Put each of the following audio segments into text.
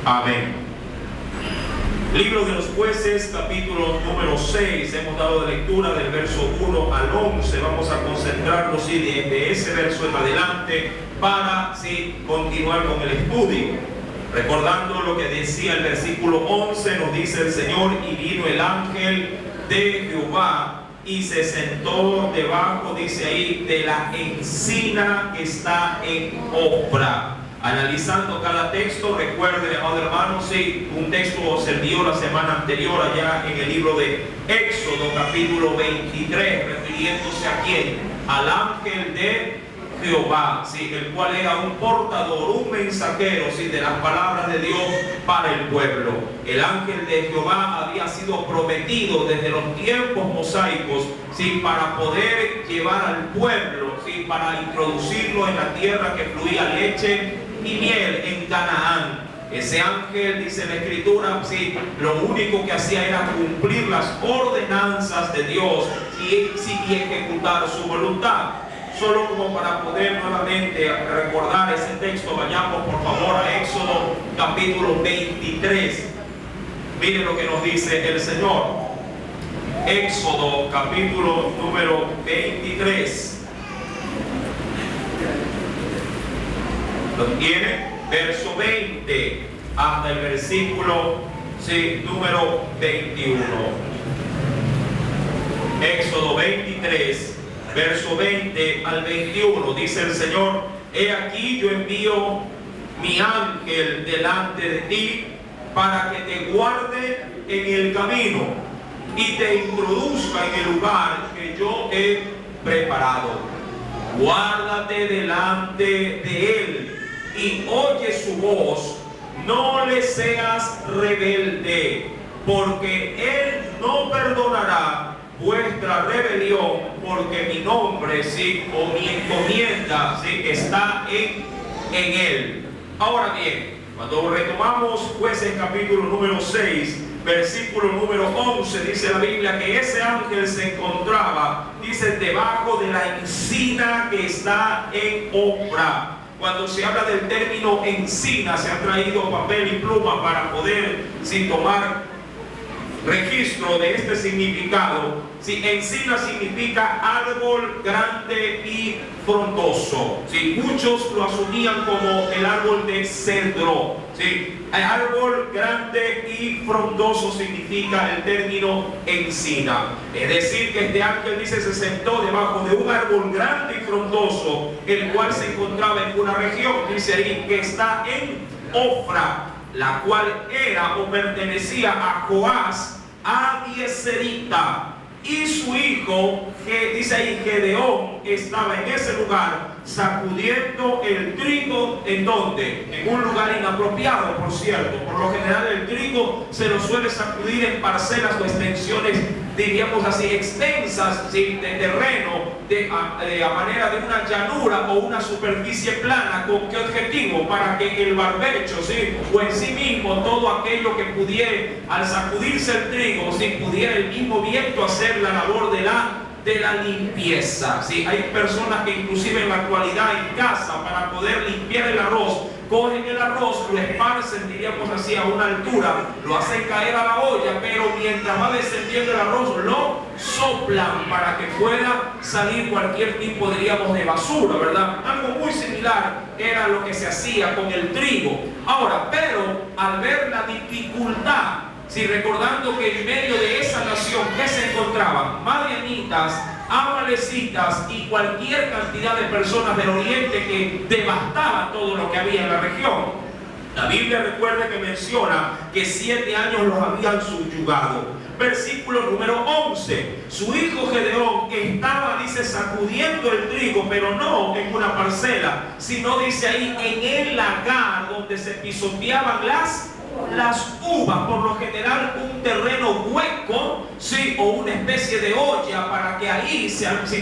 Amén. Libro de los Jueces, capítulo número 6. Hemos dado lectura del verso 1 al 11. Vamos a concentrarnos de ese verso en adelante para continuar con el estudio. Recordando lo que decía el versículo 11, nos dice el Señor: y vino el ángel de Jehová y se sentó debajo, dice ahí, de la encina que está en Ofra. Analizando cada texto, recuerden, amado hermano, un texto se dio la semana anterior allá en el libro de Éxodo, capítulo 23, refiriéndose a quién, al ángel de Jehová, el cual era un portador, un mensajero de las palabras de Dios para el pueblo. El ángel de Jehová había sido prometido desde los tiempos mosaicos, para poder llevar al pueblo, para introducirlo en la tierra que fluía leche y miel, en Canaán. Ese ángel, dice la Escritura, lo único que hacía era cumplir las ordenanzas de Diy y ejecutar su voluntad. Solo como para poder nuevamente recordar ese texto, vayamos por favor a Éxodo capítulo 23. Miren lo que nos dice el Señor. Éxodo capítulo número 23. ¿Lo tiene? Verso 20 hasta el versículo número 21. Éxodo 23, verso 20 al 21, dice el Señor: he aquí yo envío mi ángel delante de ti para que te guarde en el camino y te introduzca en el lugar que yo he preparado. Guárdate delante de él y oye su voz, no le seas rebelde, porque él no perdonará vuestra rebelión, porque mi nombre, o mi encomienda, está en él. Ahora bien, cuando retomamos Jueces capítulo número 6, versículo número 11, dice la Biblia que ese ángel se encontraba, dice, debajo de la encina que está en Ofra. Cuando se habla del término encina, se ha traído papel y pluma para poder tomar registro de este significado. Encina significa árbol grande y frondoso. Muchos lo asumían como el árbol de cedro. Árbol grande y frondoso significa el término encina. Es decir, que este ángel, dice, se sentó debajo de un árbol grande y frondoso, el cual se encontraba en una región, dice ahí, que está en Ofra, la cual era o pertenecía a Joás Abieserita, y su hijo, que dice ahí, Gedeón, estaba en ese lugar sacudiendo el trigo. ¿En dónde? En un lugar inapropiado, por cierto. Por lo general el trigo se lo suele sacudir en parcelas o extensiones, diríamos así, extensas, de terreno, a manera de una llanura o una superficie plana. ¿Con qué objetivo? Para que el barbecho, o en sí mismo todo aquello que pudiera, al sacudirse el trigo, pudiera el mismo viento hacer la labor de la limpieza. Hay personas que inclusive en la actualidad en casa, para poder limpiar el arroz, cogen el arroz, lo esparcen, diríamos así, a una altura, lo hacen caer a la olla, pero mientras va descendiendo el arroz lo soplan para que pueda salir cualquier tipo, diríamos, de basura, ¿verdad? Algo muy similar era lo que se hacía con el trigo. Ahora, pero al ver la dificultad, recordando que en medio de esa nación que se encontraban madianitas, amalecitas y cualquier cantidad de personas del oriente que devastaban todo lo que había en la región, la Biblia recuerda que menciona que 7 años los habían subyugado. Versículo número 11: su hijo Gedeón estaba, dice, sacudiendo el trigo, pero no en una parcela, sino, dice ahí, en el lagar donde se pisoteaban las uvas. Por lo general un terreno hueco, o una especie de olla, para que ahí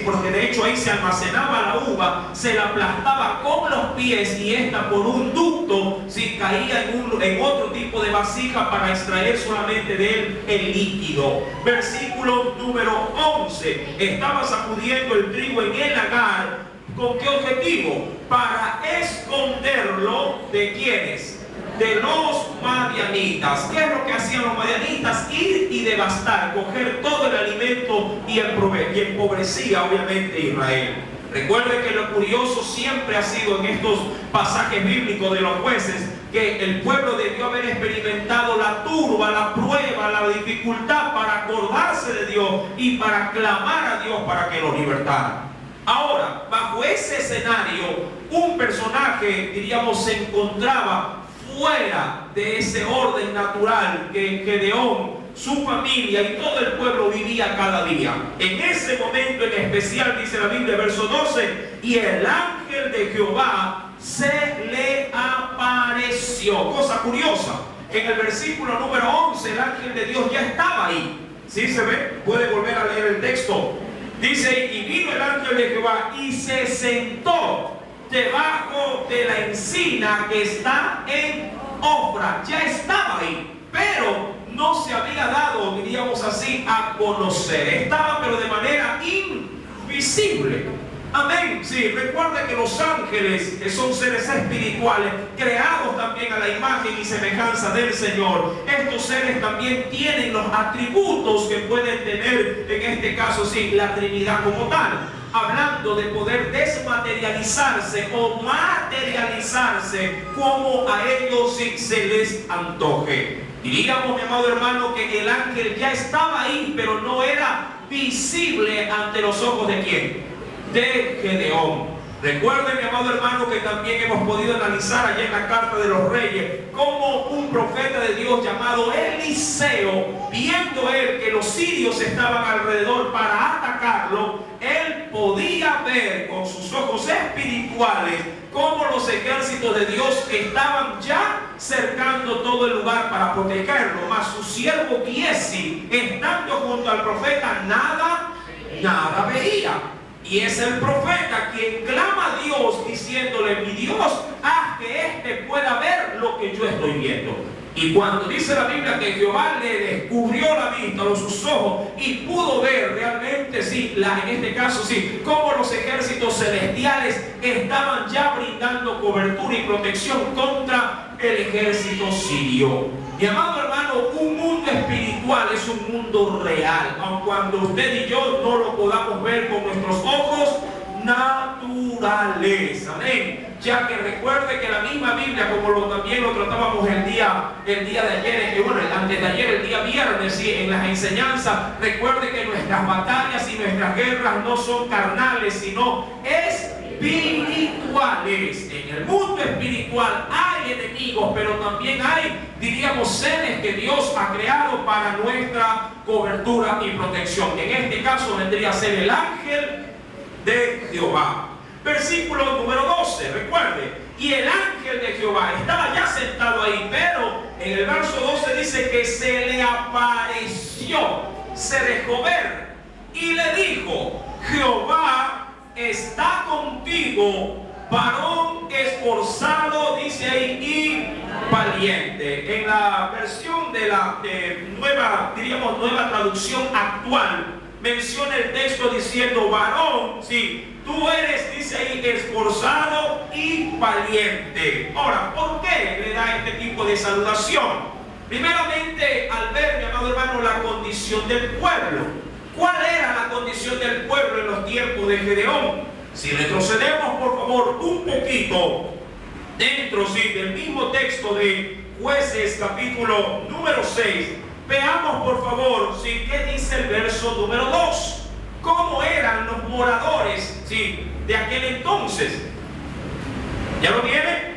porque de hecho ahí se almacenaba la uva, se la aplastaba con los pies y esta por un ducto caía en otro tipo de vasija para extraer solamente de él el líquido. Versículo número 11: estaba sacudiendo el trigo en el lagar. ¿Con qué objetivo? Para esconderlo de ¿quiénes? De los madianitas. ¿Qué es lo que hacían los madianitas? Ir y devastar, coger todo el alimento y empobrecía obviamente a Israel. Recuerde que lo curioso siempre ha sido en estos pasajes bíblicos de los jueces que el pueblo debió haber experimentado la turba, la prueba, la dificultad para acordarse de Dios y para clamar a Dios para que los libertara. Ahora, bajo ese escenario, un personaje, diríamos, se encontraba fuera de ese orden natural que Gedeón, su familia y todo el pueblo vivía cada día. En ese momento en especial, dice la Biblia, verso 12, y el ángel de Jehová se le apareció. Cosa curiosa, en el versículo número 11, el ángel de Dios ya estaba ahí. ¿Sí se ve? Puede volver a leer el texto. Dice, y vino el ángel de Jehová y se sentó debajo de la encina que está en Ofra. Ya estaba ahí, pero no se había dado, diríamos así, a conocer. Estaba, pero de manera invisible. Amén. Sí, recuerda que los ángeles, que son seres espirituales, creados también a la imagen y semejanza del Señor, estos seres también tienen los atributos que pueden tener, en este caso, sí, la Trinidad como tal. Hablando de poder desmaterializarse o materializarse como a ellos sí se les antoje. Diríamos, mi amado hermano, que el ángel ya estaba ahí, pero no era visible ante los ojos de ¿quién? De Gedeón. Recuerden, mi amado hermano, que también hemos podido analizar allá en la carta de los reyes cómo un profeta de Dios llamado Eliseo, viendo él que los sirios estaban alrededor para atacarlo, él podía ver con sus ojos espirituales cómo los ejércitos de Dios estaban ya cercando todo el lugar para protegerlo. Mas su siervo Giesi, estando junto al profeta, nada veía. Y es el profeta quien clama a Dios diciéndole: mi Dios, haz que éste pueda ver lo que yo estoy viendo. Y cuando dice la Biblia que Jehová le descubrió la vista, sus ojos, y pudo ver realmente, sí, en este caso, sí, cómo los ejércitos celestiales estaban ya brindando cobertura y protección contra el ejército sirio. Mi amado hermano, un mundo espiritual es un mundo real, aun cuando usted y yo no lo podamos ver con nuestros ojos naturales. Amén. Ya que recuerde que la misma Biblia, como también lo tratábamos el día de ayer, antes de ayer, el día viernes, ¿sí? En las enseñanzas, recuerde que nuestras batallas y nuestras guerras no son carnales, sino espirituales. En el mundo espiritual hay enemigos, pero también hay, diríamos, seres que Dios ha creado para nuestra cobertura y protección. En este caso vendría a ser el ángel de Jehová. Versículo número 12, recuerde, y el ángel de Jehová estaba ya sentado ahí, pero en el verso 12 dice que se le apareció, se dejó ver y le dijo: Jehová está contigo, varón esforzado, dice ahí, y valiente. En la versión de la nueva traducción actual, menciona el texto diciendo: varón, sí, tú eres, dice ahí, esforzado y valiente. Ahora, ¿por qué le da este tipo de saludación? Primeramente, al ver, mi amado hermano, la condición del pueblo. ¿Cuál era la condición del pueblo en los tiempos de Gedeón? Si retrocedemos, por favor, un poquito dentro, sí, del mismo texto de Jueces, capítulo número 6, veamos, por favor, sí, qué dice el verso número 2. ¿Cómo eran los moradores, sí, de aquel entonces? ¿Ya lo tiene?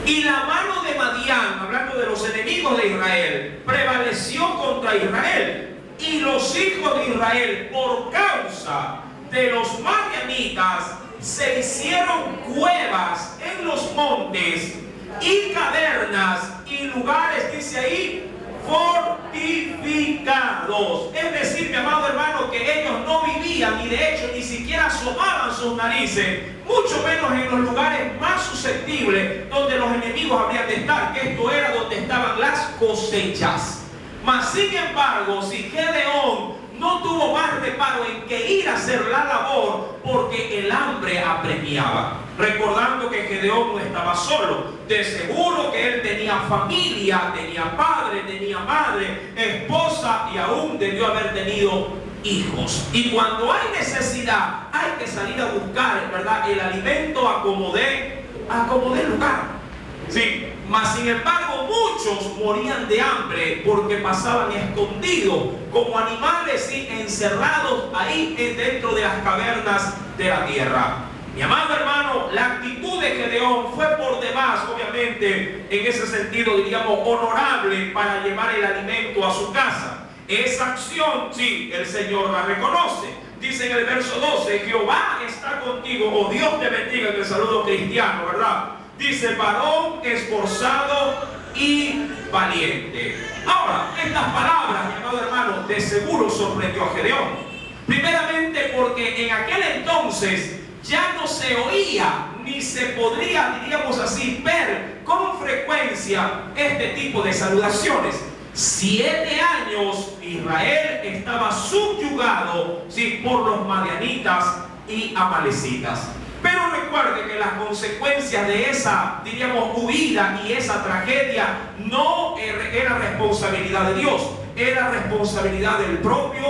Y la mano de Madián, hablando de los enemigos de Israel, prevaleció contra Israel. Y los hijos de Israel, por causa de los madianitas, se hicieron cuevas en los montes y cavernas y lugares, dice ahí, fortificados. Es decir, mi amado hermano, que ellos no vivían, y de hecho ni siquiera asomaban sus narices, mucho menos en los lugares más susceptibles donde los enemigos habrían de estar, que esto era donde estaban las cosechas. Mas sin embargo, si Gedeón no tuvo más reparo en que ir a hacer la labor, porque el hambre apremiaba. recordando que Gedeón no estaba solo. De seguro que él tenía familia, tenía padre, tenía madre, esposa y aún debió haber tenido hijos. Y cuando hay necesidad, hay que salir a buscar, ¿verdad?, el alimento a como dé lugar. Sí, mas sin embargo muchos morían de hambre porque pasaban escondidos como animales, sí, encerrados ahí dentro de las cavernas de la tierra. Mi amado hermano, la actitud de Gedeón fue por demás, obviamente, en ese sentido, diríamos, honorable para llevar el alimento a su casa. Esa acción, sí, el Señor la reconoce. Dice en el verso 12, Jehová está contigo, o Dios te bendiga, en el saludo cristiano, ¿verdad? Dice, varón esforzado y valiente. Ahora, estas palabras, mi amado hermano, de seguro sorprendió a Gedeón. Primeramente porque en aquel entonces ya no se oía, ni se podría, diríamos así, ver con frecuencia este tipo de saludaciones. 7 años Israel estaba subyugado, sí, por los madianitas y amalecitas. Pero recuerde que las consecuencias de esa, diríamos, huida y esa tragedia no era responsabilidad de Dios, era responsabilidad del propio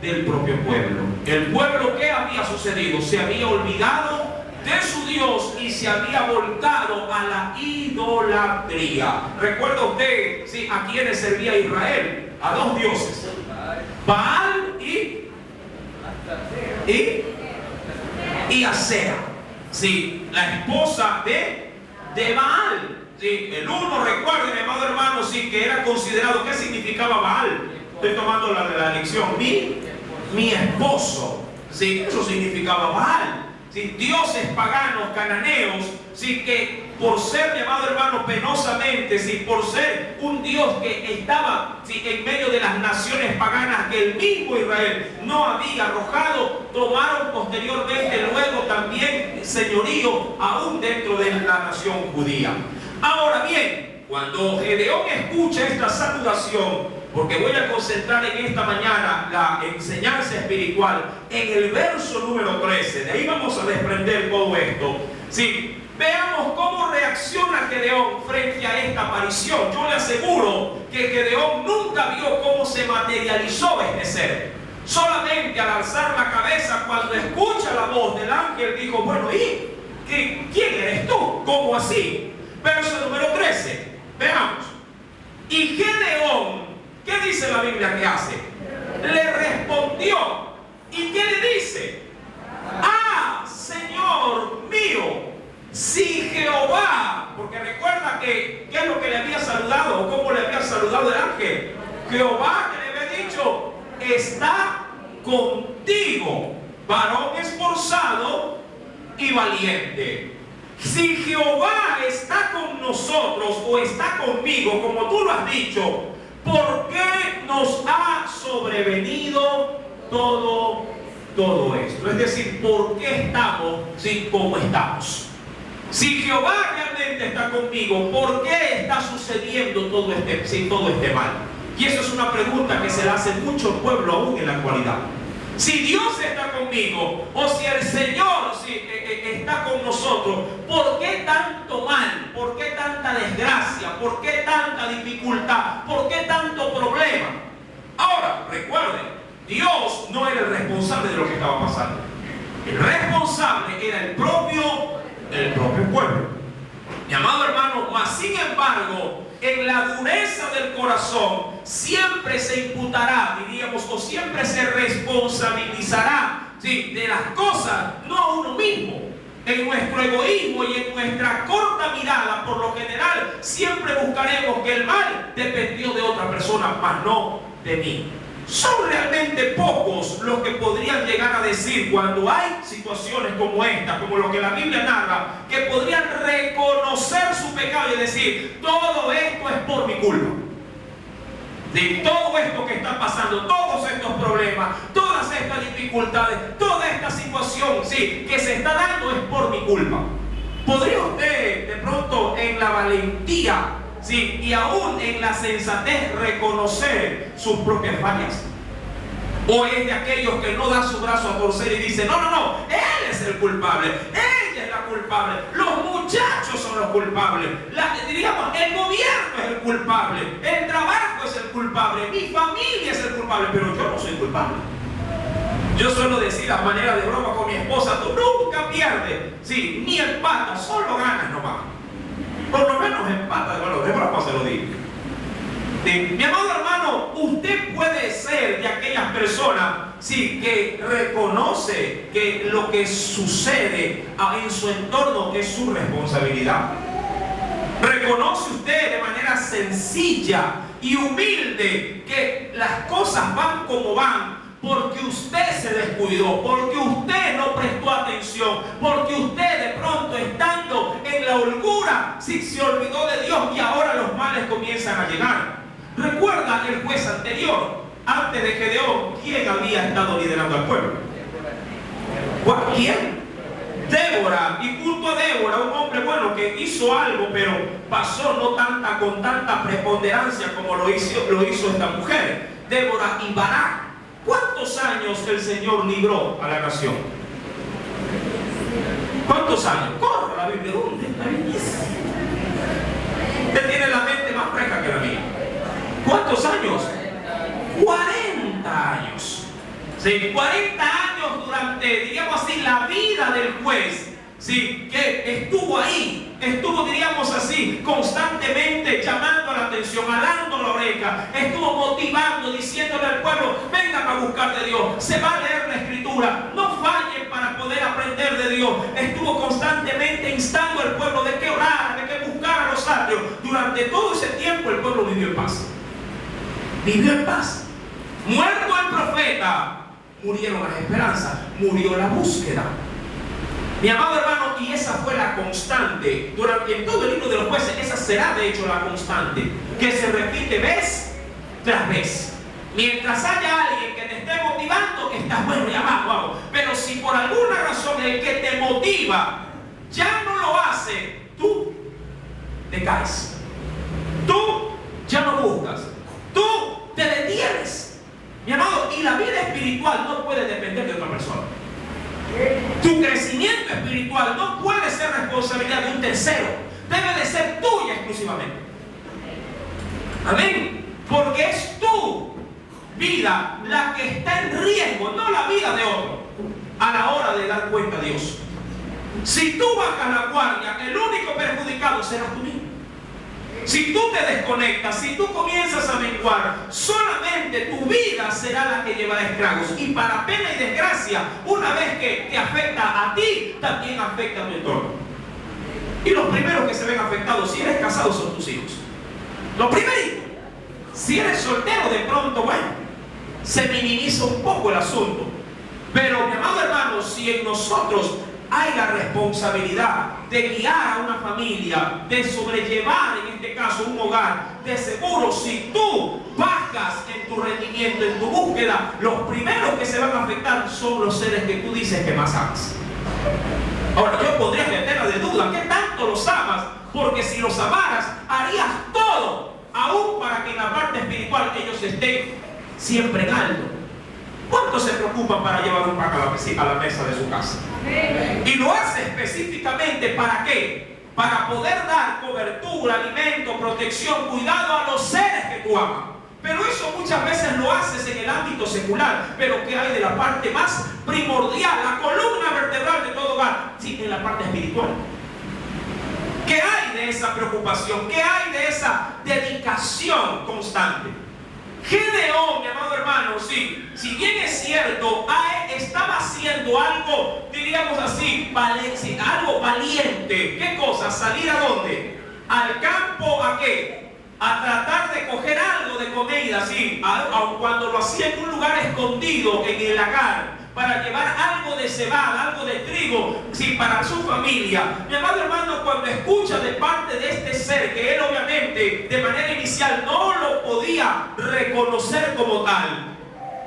pueblo. El pueblo, ¿qué había sucedido? Se había olvidado de su Dios y se había volcado a la idolatría. ¿Recuerda usted, sí, a quienes servía Israel? A 2 dioses, Baal y Asera. Sí, la esposa de Baal. Sí, el uno, recuerden, amado hermano, sí, que era considerado, ¿qué significaba Baal? Estoy tomando la lección. Mi esposo. Sí, eso significaba Baal. Sí, dioses paganos, cananeos, sí, que por ser, mi amado hermano, penosamente, sí, por ser un Dios que estaba, sí, en medio de las naciones paganas que el mismo Israel no había arrojado, tomaron posteriormente luego también señorío aún dentro de la nación judía. Ahora bien, cuando Gedeón escucha esta saludación, porque voy a concentrar en esta mañana la enseñanza espiritual en el verso número 13. De ahí vamos a desprender todo esto. Sí, veamos cómo reacciona Gedeón frente a esta aparición. Yo le aseguro que Gedeón nunca vio cómo se materializó este ser. Solamente al alzar la cabeza, cuando escucha la voz del ángel, dijo, bueno, ¿y quién eres tú? ¿Cómo así? Verso número 13. Veamos. Y Gedeón, ¿qué dice la Biblia que hace? Le respondió. ¿Y qué le dice? Ah, Señor mío, si Jehová, porque recuerda que ¿qué es lo que le había saludado? ¿O cómo le había saludado el ángel? Jehová, que le había dicho, está contigo, varón esforzado y valiente. Si Jehová está con nosotros o está conmigo, como tú lo has dicho, ¿por qué nos ha sobrevenido todo esto? Es decir, ¿por qué estamos como estamos? Si Jehová realmente está conmigo, ¿por qué está sucediendo todo este mal? Y eso es una pregunta que se le hace mucho al pueblo aún en la actualidad. Si Dios está conmigo, o si el Señor está con nosotros, ¿por qué tanto mal? ¿Por qué tanta desgracia? ¿Por qué tanta dificultad? ¿Por qué tanto problema? Ahora, recuerden, Dios no era el responsable de lo que estaba pasando. El responsable era el propio pueblo. Mi amado hermano, mas sin embargo, en la dureza del corazón siempre se imputará, diríamos, o siempre se responsabilizará, ¿sí?, de las cosas, no a uno mismo. En nuestro egoísmo y en nuestra corta mirada, por lo general, siempre buscaremos que el mal dependió de otra persona, mas no de mí. Son realmente pocos los que podrían llegar a decir, cuando hay situaciones como esta, como lo que la Biblia narra, que podrían reconocer su pecado y decir, todo esto es por mi culpa. De todo esto que está pasando, todos estos problemas, todas estas dificultades, toda esta situación, sí, que se está dando es por mi culpa. ¿Podría usted de pronto en la valentía, sí, y aún en la sensatez reconocer sus propias fallas? ¿O es de aquellos que no da su brazo a torcer y dice, no, él es el culpable, ella es la culpable, los muchachos son los culpables, diríamos, el gobierno es el culpable, el trabajo es el culpable, mi familia es el culpable, pero yo no soy culpable. Yo suelo decir a manera de broma con mi esposa, tú nunca pierdes, sí, ni empatas, solo ganas nomás. Por lo menos empata, bueno, de broma se lo digo. Mi amado hermano, usted puede ser de aquellas personas, sí, que reconoce que lo que sucede en su entorno es su responsabilidad. Reconoce usted de manera sencilla y humilde que las cosas van como van porque usted se descuidó, porque usted no prestó atención, porque usted de pronto estando en la holgura, sí, se olvidó de Dios y ahora los males comienzan a llegar. Recuerda el juez anterior, antes de Gedeón, ¿quién había estado liderando al pueblo? ¿Quién? Débora. Y junto a Débora, un hombre bueno que hizo algo, pero pasó no con tanta preponderancia como lo hizo esta mujer, Débora y Barak. ¿Cuántos años el Señor libró a la nación? ¿Cuántos años? Corre la Biblia, ¿dónde está la Biblia? Usted tiene la mente más fresca que la mía. ¿Cuántos años? 40 años. Sí, 40 años durante, diríamos así, la vida del juez. Sí, que estuvo ahí, diríamos así, constantemente llamando la atención, alando la oreja, estuvo motivando, diciéndole al pueblo, vengan a buscar de Dios, se va a leer la escritura, no fallen para poder aprender de Dios. Estuvo constantemente instando al pueblo de que orara, de que buscara los sabios. Durante todo ese tiempo el pueblo vivió en paz. Vivió en paz. Muerto el profeta, murieron las esperanzas, murió la búsqueda. Mi amado hermano, y esa fue la constante en todo el libro de los jueces. Esa será de hecho la constante que se repite vez tras vez. Mientras haya alguien que te esté motivando, estás bueno, ya vamos. Pero si por alguna razón el que te motiva ya no lo hace, tú te caes, tú ya no buscas, tú te detienes. Mi amado, y la vida espiritual no puede depender de otra persona. Tu crecimiento espiritual no puede ser responsabilidad de un tercero, debe de ser tuya exclusivamente. Amén. Porque es tu vida la que está en riesgo, no la vida de otro, a la hora de dar cuenta a Dios. Si tú bajas la guardia, el único perjudicado serás tú mismo. Si tú te desconectas, si tú comienzas a menguar, solamente tu vida será la que llevará estragos. Y para pena y desgracia, una vez que te afecta a ti, también afecta a tu entorno. Y los primeros que se ven afectados, si eres casado, son tus hijos. Lo primerito. Si eres soltero, de pronto, bueno, se minimiza un poco el asunto. Pero, mi amado hermano, si en nosotros hay la responsabilidad de guiar a una familia, de sobrellevar en este caso un hogar, de seguro si tú bajas en tu rendimiento, en tu búsqueda, los primeros que se van a afectar son los seres que tú dices que más amas. Ahora yo podría meterla de duda, ¿qué tanto los amas? Porque si los amaras, harías todo, aún para que en la parte espiritual ellos estén siempre en alto. ¿Cuántos se preocupan para llevar un pan a la mesa de su casa? Y lo hace específicamente ¿para qué? Para poder dar cobertura, alimento, protección, cuidado a los seres que tú amas. Pero eso muchas veces lo haces en el ámbito secular. Pero ¿qué hay de la parte más primordial, la columna vertebral de todo hogar? Sí, en la parte espiritual. ¿Qué hay de esa preocupación? ¿Qué hay de esa dedicación constante? Gedeón, mi amado hermano, sí, si bien es cierto, estaba haciendo algo, diríamos así, algo valiente. ¿Qué cosa? ¿Salir a dónde? ¿Al campo a qué? A tratar de coger algo de comida, sí, aun cuando lo hacía en un lugar escondido, en el lagar, para llevar algo de cebada, algo de trigo, sí, para su familia. Mi amado hermano, cuando escucha de parte de este ser, que él obviamente de manera inicial no lo podía reconocer como tal,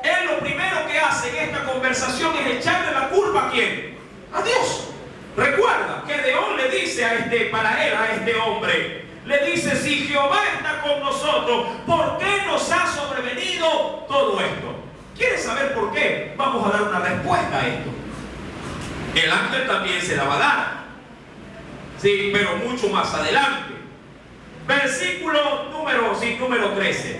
él lo primero que hace en esta conversación es echarle la culpa ¿a quién? A Dios. Recuerda que Gedeón le dice a este hombre, le dice, si Jehová está con nosotros, ¿por qué nos ha sobrevenido todo esto? ¿Quieres saber por qué? Vamos a dar una respuesta a esto. El ángel también se la va a dar. Sí, pero mucho más adelante. Versículo número 13.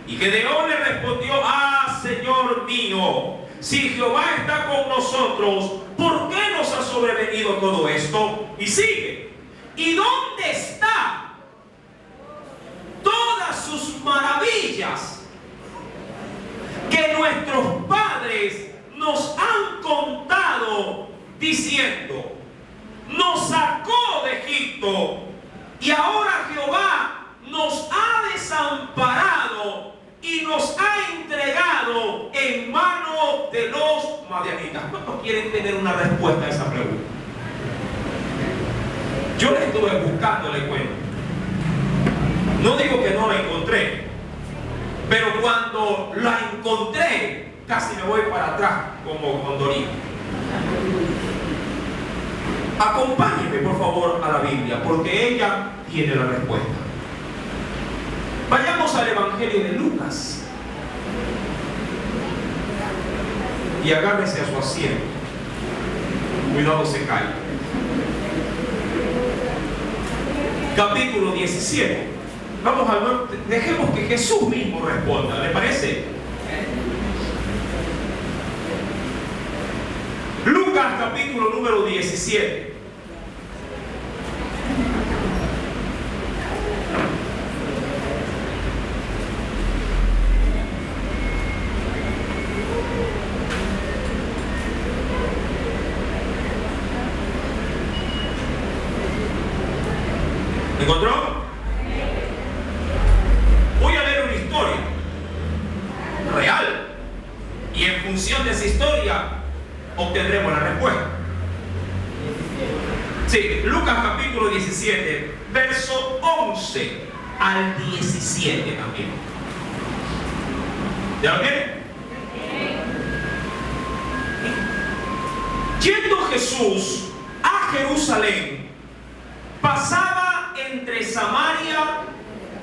Y Gedeón le respondió: ah, Señor mío, si Jehová está con nosotros, ¿por qué nos ha sobrevenido todo esto? Y sigue: ¿y dónde está todas sus maravillas que nuestros padres nos han contado, diciendo: nos sacó de Egipto, y ahora Jehová nos ha desamparado y nos ha entregado en mano de los madianitas? ¿Cuántos quieren tener una respuesta a esa pregunta? Yo la estuve buscando, le cuento. No digo que no la encontré, pero cuando la encontré, casi me voy para atrás como Condorito. Acompáñeme por favor a la Biblia, porque ella tiene la respuesta. Vayamos al Evangelio de Lucas y agárrese a su asiento. Cuidado, se cae. Capítulo 17. Vamos a ver, dejemos que Jesús mismo responda, ¿le parece? Lucas capítulo número 17. ¿Encontró? Voy a leer una historia real y en función de esa historia obtendremos la respuesta. Sí, Lucas capítulo 17, verso 11 al 17 también. ¿Ya lo tiene? Yendo Jesús a Jerusalén, pasaba entre Samaria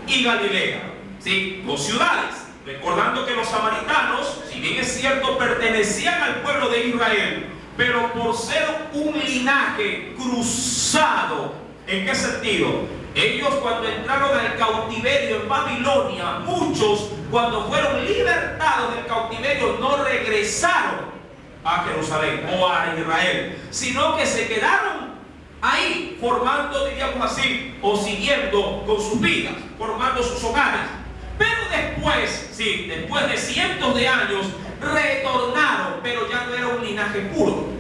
y Galilea. Sí, dos ciudades. Recordando que los samaritanos, si bien es cierto, pertenecían al pueblo de Israel, pero por ser un linaje cruzado, ¿en qué sentido? Ellos cuando entraron al cautiverio en Babilonia, muchos cuando fueron libertados del cautiverio no regresaron a Jerusalén o a Israel, sino que se quedaron ahí formando, diríamos así, o siguiendo con sus vidas, formando sus hogares. Pero después, sí, después de cientos de años, retornaron, pero ya no era un linaje puro,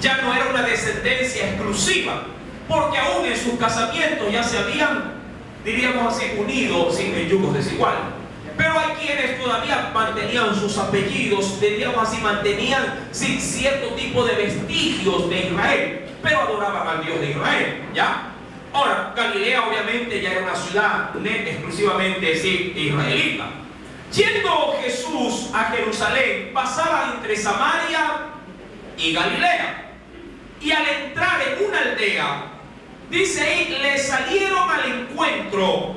ya no era una descendencia exclusiva, porque aún en sus casamientos ya se habían, diríamos así, unido sin yugos desiguales. Pero hay quienes todavía mantenían sus apellidos, diríamos así, mantenían sin cierto tipo de vestigios de Israel, pero adoraban al Dios de Israel, ¿ya? Ahora, Galilea obviamente ya era una ciudad exclusivamente sí, israelita. Yendo Jesús a Jerusalén, pasaba entre Samaria y Galilea. Y al entrar en una aldea, dice ahí, le salieron al encuentro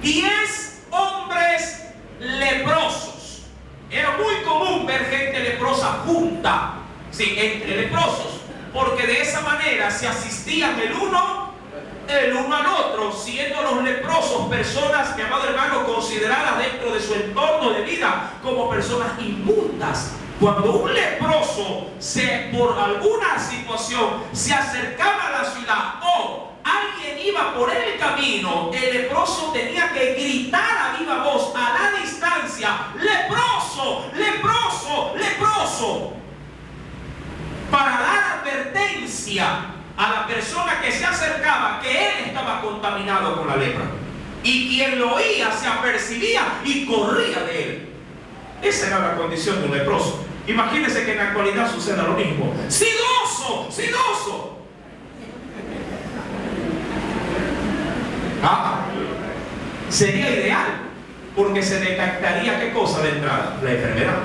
10 hombres leprosos. Era muy común ver gente leprosa junta, sí, entre leprosos, porque de esa manera se asistían el uno al otro, siendo los leprosos personas, mi amado hermano, consideradas dentro de su entorno de vida como personas inmundas. Cuando un leproso por alguna situación se acercaba a la ciudad o alguien iba por el camino, el leproso tenía que gritar a viva voz, a la distancia: leproso, leproso, leproso, para dar advertencia a la persona que se acercaba que él estaba contaminado con la lepra. Y quien lo oía se apercibía y corría de él. Esa era la condición de un leproso. Imagínense que en la actualidad suceda lo mismo. ¡Sidoso! ¡Sidoso! Sería ideal, porque se detectaría ¿qué cosa de entrada? La enfermedad.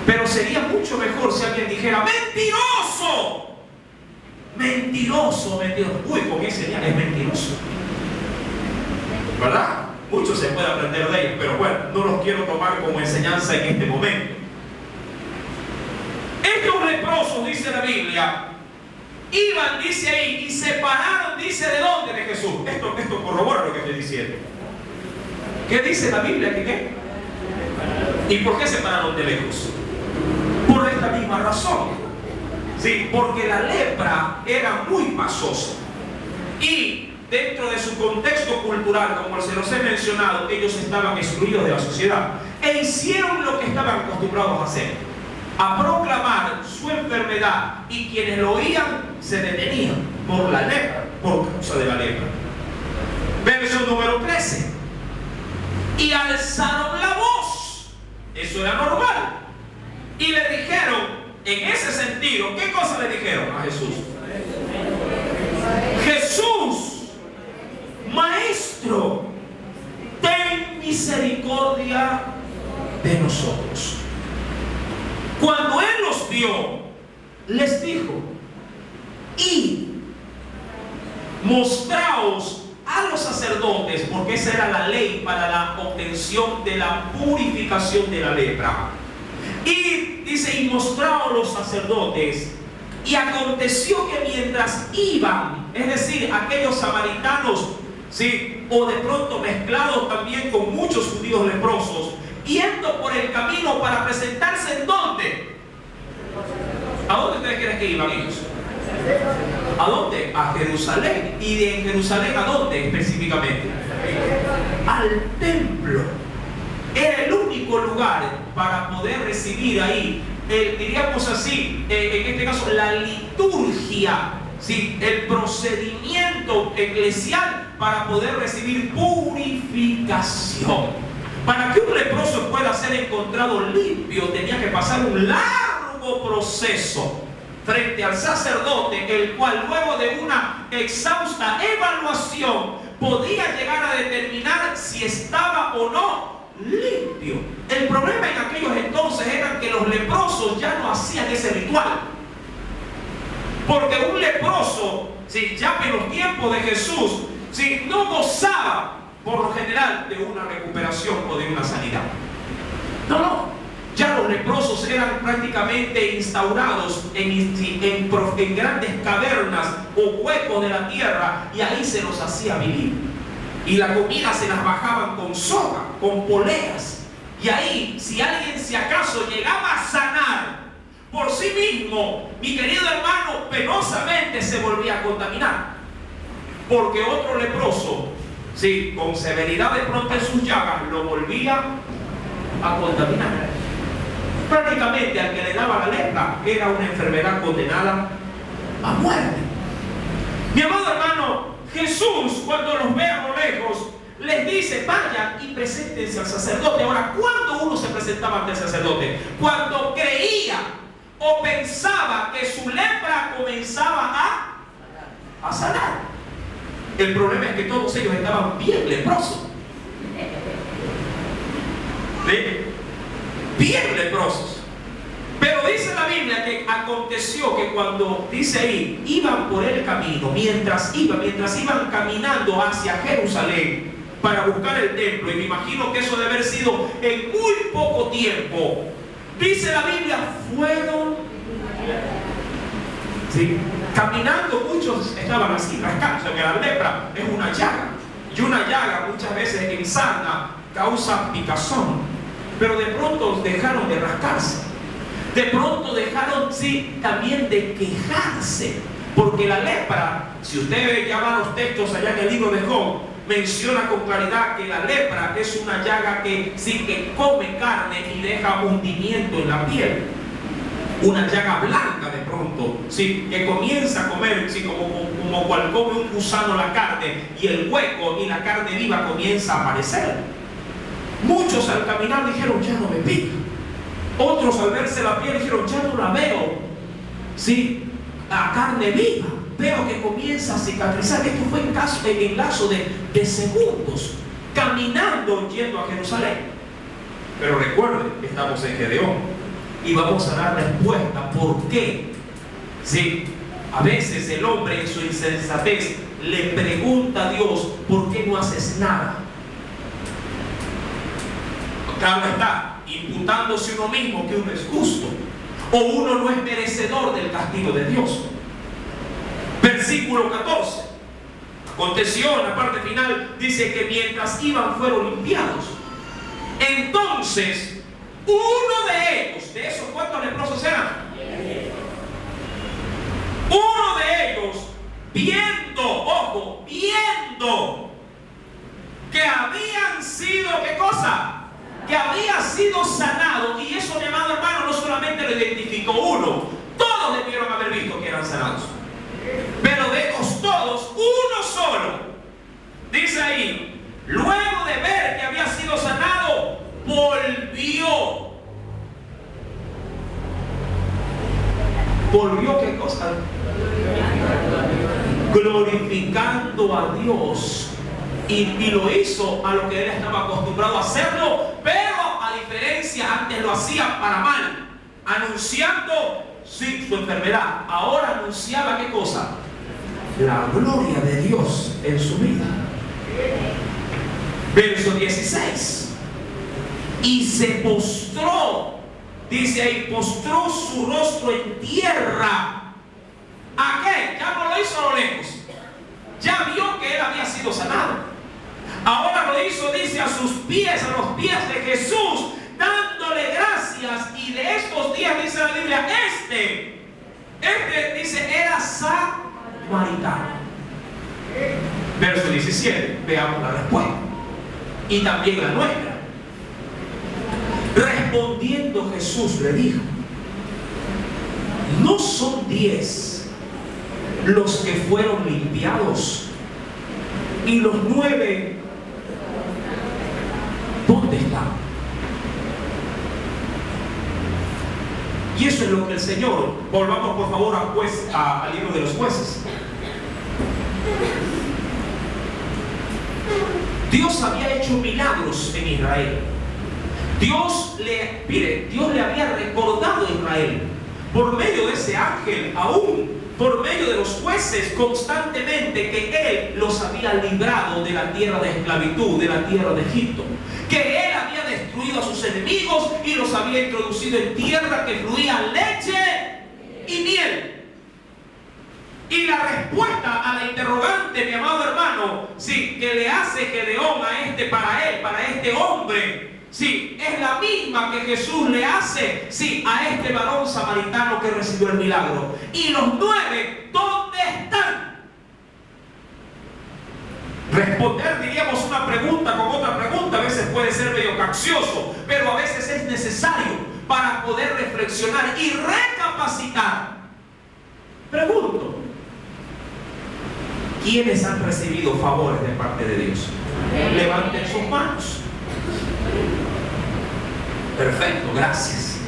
Pero sería mucho mejor si alguien dijera: ¡mentiroso! Mentiroso, mentiroso. Uy, con ese señal es mentiroso, ¿verdad? Mucho se puede aprender de ellos, pero bueno, no los quiero tomar como enseñanza en este momento. Estos leprosos, dice la Biblia, Iban, dice ahí, y se pararon, dice, ¿de dónde? De Jesús. Esto corrobora lo que estoy diciendo. ¿Qué dice la Biblia? ¿Qué? ¿Y por qué se pararon de lejos? Por esta misma razón. Sí, porque la lepra era muy pasosa. Y dentro de su contexto cultural, como se los he mencionado, ellos estaban excluidos de la sociedad. E hicieron lo que estaban acostumbrados a hacer: a proclamar su enfermedad, y quienes lo oían se detenían por la lepra, por causa de la lepra. Verso número 13. Y alzaron la voz. Eso era normal. Y le dijeron, en ese sentido, ¿qué cosa le dijeron a Jesús? Jesús, Maestro, ten misericordia de nosotros. Cuando Él los vio, les dijo: id, mostraos a los sacerdotes, porque esa era la ley para la obtención de la purificación de la lepra. Y dice, y mostraos los sacerdotes. Y aconteció que mientras iban, es decir, aquellos samaritanos, ¿sí?, o de pronto mezclados también con muchos judíos leprosos, yendo por el camino para presentarse, ¿en dónde? ¿A dónde ustedes creen que iban ellos? ¿A dónde? A Jerusalén. ¿Y de Jerusalén a dónde específicamente? Al templo. Era el único lugar para poder recibir ahí, diríamos así, en este caso, la liturgia, ¿sí?, el procedimiento eclesial para poder recibir purificación. Para que un leproso pueda ser encontrado limpio, tenía que pasar un largo proceso frente al sacerdote, el cual luego de una exhausta evaluación podía llegar a determinar si estaba o no limpio. El problema en aquellos entonces era que los leprosos ya no hacían ese ritual, porque un leproso, ¿sí?, ya en los tiempos de Jesús, ¿sí?, no gozaba por lo general de una recuperación o de una sanidad. No, ya los leprosos eran prácticamente instaurados en grandes cavernas o huecos de la tierra, y ahí se los hacía vivir. Y la comida se las bajaban con soga, con poleas. Y ahí, si alguien si acaso llegaba a sanar por sí mismo, mi querido hermano, penosamente se volvía a contaminar. Porque otro leproso, sí, con severidad de pronto en sus llagas, lo volvía a contaminar. Prácticamente al que le daba la lepra era una enfermedad condenada a muerte. Mi amado hermano, Jesús, cuando los ve a lo lejos, les dice: vayan y preséntense al sacerdote. Ahora, ¿cuándo uno se presentaba ante el sacerdote? Cuando creía o pensaba que su lepra comenzaba a sanar. El problema es que todos ellos estaban bien leprosos. ¿Sí? Bien leprosos. Pero dice la Biblia que aconteció que cuando, dice ahí, iban por el camino, mientras iban caminando hacia Jerusalén para buscar el templo, y me imagino que eso debe haber sido en muy poco tiempo, dice la Biblia, fueron, ¿sí?, caminando. Muchos estaban así, rascándose, que la lepra es una llaga, y una llaga muchas veces en sarna causa picazón, pero de pronto dejaron de rascarse. De pronto dejaron, sí, también de quejarse, porque la lepra, si usted ya va a los textos allá en el libro de Job, menciona con claridad que la lepra es una llaga que sí, que come carne y deja hundimiento en la piel. Una llaga blanca de pronto, sí, que comienza a comer, sí, como cual come un gusano la carne, y el hueco y la carne viva comienza a aparecer. Muchos al caminar dijeron: ya no me pica. Otros al verse la piel dijeron: ya no la veo, sí, la carne viva, veo que comienza a cicatrizar. Esto fue en lapso de segundos, caminando yendo a Jerusalén. Pero recuerden, estamos en Gedeón y vamos a dar respuesta por qué. Sí, a veces el hombre en su insensatez le pregunta a Dios: ¿por qué no haces nada? Claro está, imputándose uno mismo que uno es justo o uno no es merecedor del castigo de Dios. Versículo 14. Aconteció en la parte final, dice que mientras iban fueron limpiados. Entonces, uno de ellos, ¿de esos cuántos leprosos eran? Uno de ellos, viendo, ojo, viendo que habían sido, ¿qué cosa? Que había sido sanado. Y eso, mi amado hermano, no solamente lo identificó uno, todos debieron haber visto que eran sanados. Pero de ellos todos, uno solo, dice ahí, luego de ver que había sido sanado, volvió. ¿Volvió qué cosa? Glorificando a Dios. Y lo hizo a lo que él estaba acostumbrado a hacerlo, pero a diferencia, antes lo hacía para mal, anunciando sí, su enfermedad. Ahora anunciaba ¿qué cosa? La gloria de Dios en su vida. Verso 16. Y se postró, dice ahí, postró su rostro en tierra. ¿A qué? Ya no lo hizo a lo lejos. Ya vio que él había sido sanado. Ahora lo hizo, dice, a sus pies, a los pies de Jesús, dándole gracias. Y de estos días, dice la Biblia, este dice, era samaritano. Verso 17, veamos la respuesta. Y también la nuestra. Respondiendo Jesús le dijo, ¿no son 10 los que fueron limpiados? Y los 9, ¿dónde están? Y eso es lo que el Señor, volvamos por favor al libro de los jueces. Dios había hecho milagros en Israel. Dios le había recordado a Israel por medio de ese ángel, aún por medio de los jueces, constantemente, que Él los había librado de la tierra de esclavitud, de la tierra de Egipto, que Él había destruido a sus enemigos y los había introducido en tierra que fluía leche y miel. Y la respuesta a la interrogante, mi amado hermano, sí, que le hace Gedeón para este hombre, sí, es la misma que Jesús le hace, sí, a este varón samaritano que recibió el milagro. Y los 9, ¿dónde están? Responder, diríamos, una pregunta con otra pregunta a veces puede ser medio capcioso, pero a veces es necesario para poder reflexionar y recapacitar. Pregunto, ¿quiénes han recibido favores de parte de Dios? Levanten sus manos. Perfecto, gracias.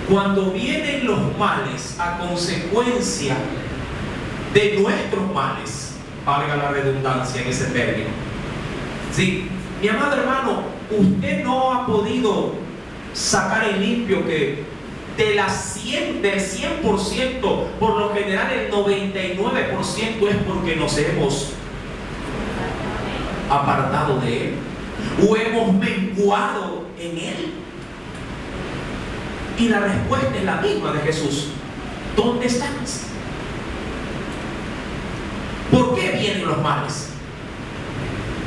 Cuando vienen los males a consecuencia de nuestros males, valga la redundancia en ese término, sí, mi amado hermano, usted no ha podido sacar en limpio que del 100%, por lo general el 99% es porque nos hemos apartado de Él o hemos menguado en Él. Y la respuesta es la misma de Jesús. ¿Dónde estás? ¿Por qué vienen los males?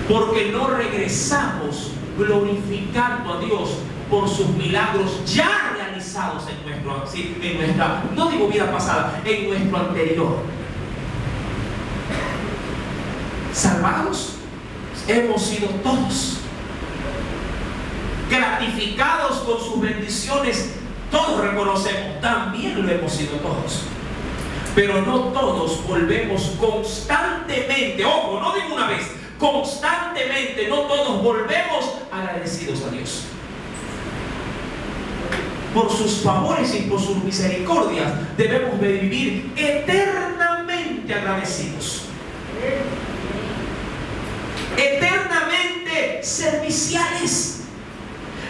Porque no regresamos glorificando a Dios por sus milagros ya realizados en nuestra, no digo vida pasada, en nuestro anterior. Salvados hemos sido todos. Gratificados con sus bendiciones, todos reconocemos, también lo hemos sido todos. Pero no todos volvemos constantemente, ojo, no digo una vez, constantemente, no todos volvemos agradecidos a Dios por sus favores y por sus misericordias. Debemos de vivir eternamente agradecidos, eternamente serviciales.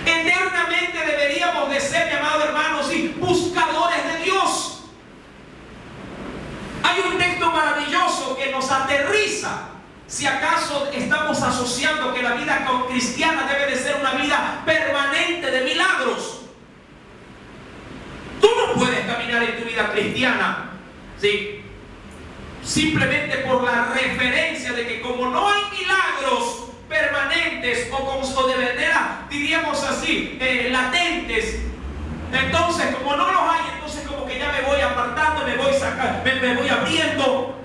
Eternamente deberíamos de ser, mi amado hermano, sí, buscadores de Dios. Hay un texto maravilloso que nos aterriza. Si acaso estamos asociando que la vida cristiana debe de ser una vida permanente de milagros. Tú no puedes caminar cambiar en tu vida cristiana, ¿sí? Simplemente por la referencia de que como no hay milagros permanentes o de manera, diríamos así, latentes, entonces como no los hay, entonces como que ya me voy apartando, me voy sacando, me voy abriendo.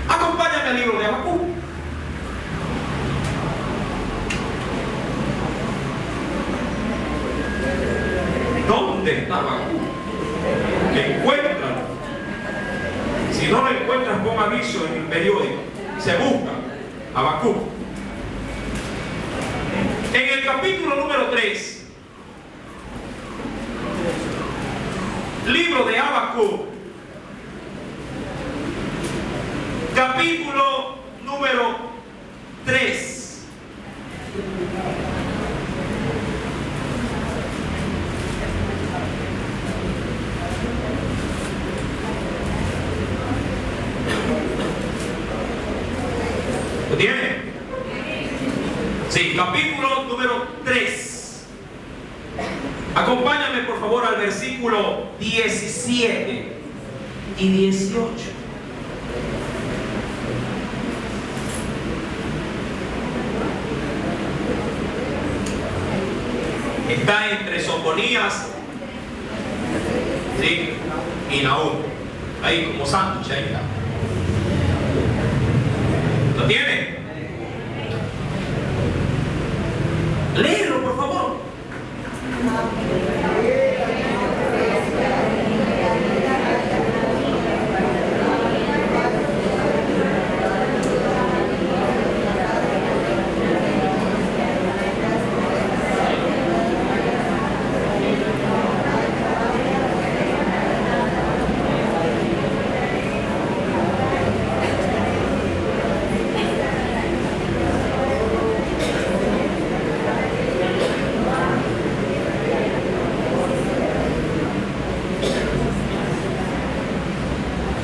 Acompáñame al libro de Habacuc. ¿Dónde está Habacuc? Que encuentran. Si no lo encuentras, pon aviso en el periódico. Se busca Habacuc. En el capítulo número 3, libro de Habacuc, capítulo número 3. ¿Lo tiene? Sí, capítulo número 3. Acompáñame por favor al versículo 17 y 18. Está entre Sofonías, ¿sí?, y Nahum. Ahí como sándwich, ahí está. ¿Lo tiene? Léelo, por favor.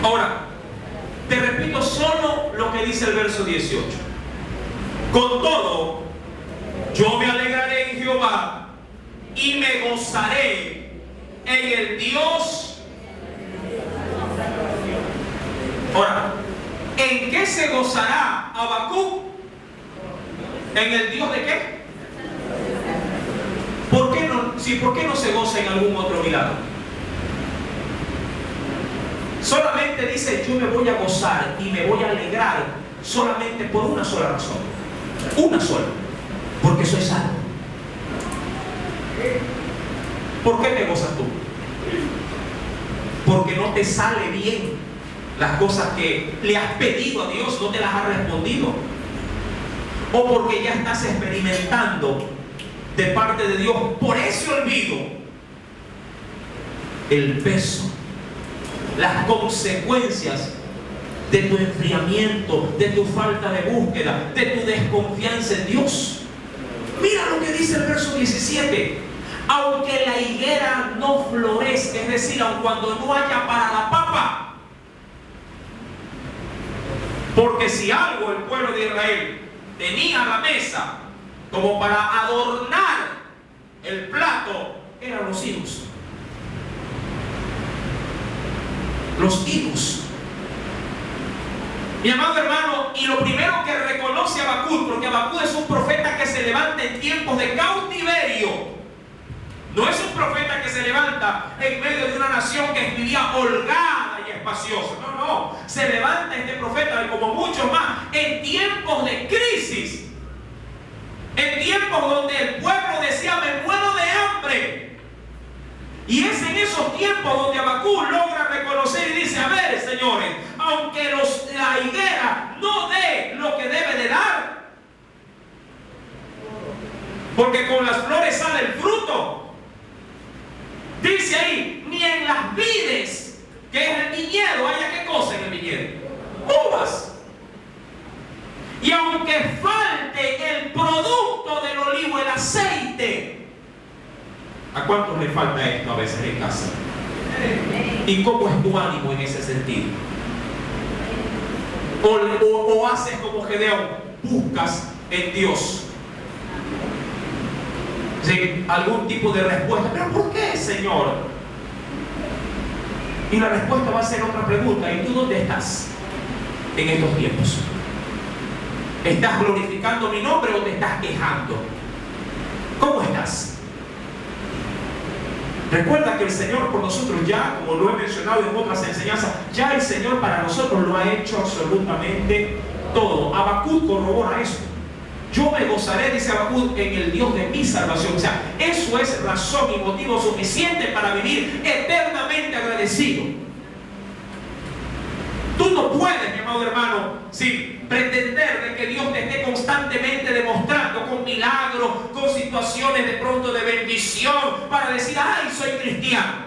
Ahora, te repito solo lo que dice el verso 18. Con todo, yo me alegraré en Jehová y me gozaré en el Dios. Ahora, ¿en qué se gozará Habacuc? ¿En el Dios de qué? ¿Por qué no se goza en algún otro milagro? Solamente dice, yo me voy a gozar y me voy a alegrar solamente por una sola razón. Una sola. Porque soy salvo. ¿Por qué te gozas tú? Porque no te sale bien las cosas que le has pedido a Dios, no te las ha respondido. O porque ya estás experimentando de parte de Dios, por ese olvido, el peso, las consecuencias de tu enfriamiento, de tu falta de búsqueda, de tu desconfianza en Dios. Mira lo que dice el verso 17. Aunque la higuera no florezca, es decir, aun cuando no haya para la papa. Porque si algo el pueblo de Israel tenía la mesa como para adornar el plato, eran los higos. Los higos. Mi amado hermano, y lo primero que reconoce Habacuc, porque Habacuc es un profeta que se levanta en tiempos de cautiverio. No es un profeta que se levanta en medio de una nación que vivía holgada y espaciosa. No, no. Se levanta este profeta, y como muchos más, en tiempos de crisis. En tiempos donde el pueblo decía, me muero de hambre. Y es en esos tiempos donde Habacuc logra reconocer y dice, a ver, señores, aunque la higuera no dé lo que debe de dar, porque con las flores sale el fruto. Dice ahí, ni en las vides, que es el viñedo, haya qué cosa en el viñedo, uvas. Y aunque falte el producto del olivo, el aceite, ¿a cuántos le falta esto a veces en casa? ¿Y cómo es tu ánimo en ese sentido? O haces como Gedeón, buscas en Dios, ¿sí?, algún tipo de respuesta. ¿Pero por qué, Señor? Y la respuesta va a ser otra pregunta: ¿y tú dónde estás en estos tiempos? ¿Estás glorificando mi nombre o te estás quejando? ¿Cómo estás? Recuerda que el Señor por nosotros ya, como lo he mencionado en otras enseñanzas, ya el Señor para nosotros lo ha hecho absolutamente todo. Habacuc corrobora eso. Yo me gozaré, dice Habacuc, en el Dios de mi salvación. O sea, eso es razón y motivo suficiente para vivir eternamente agradecido. Tú no puedes, mi amado hermano, pretender de que Dios te esté constantemente demostrando con milagros, con situaciones de pronto de bendición, para decir: ¡ay, soy cristiano!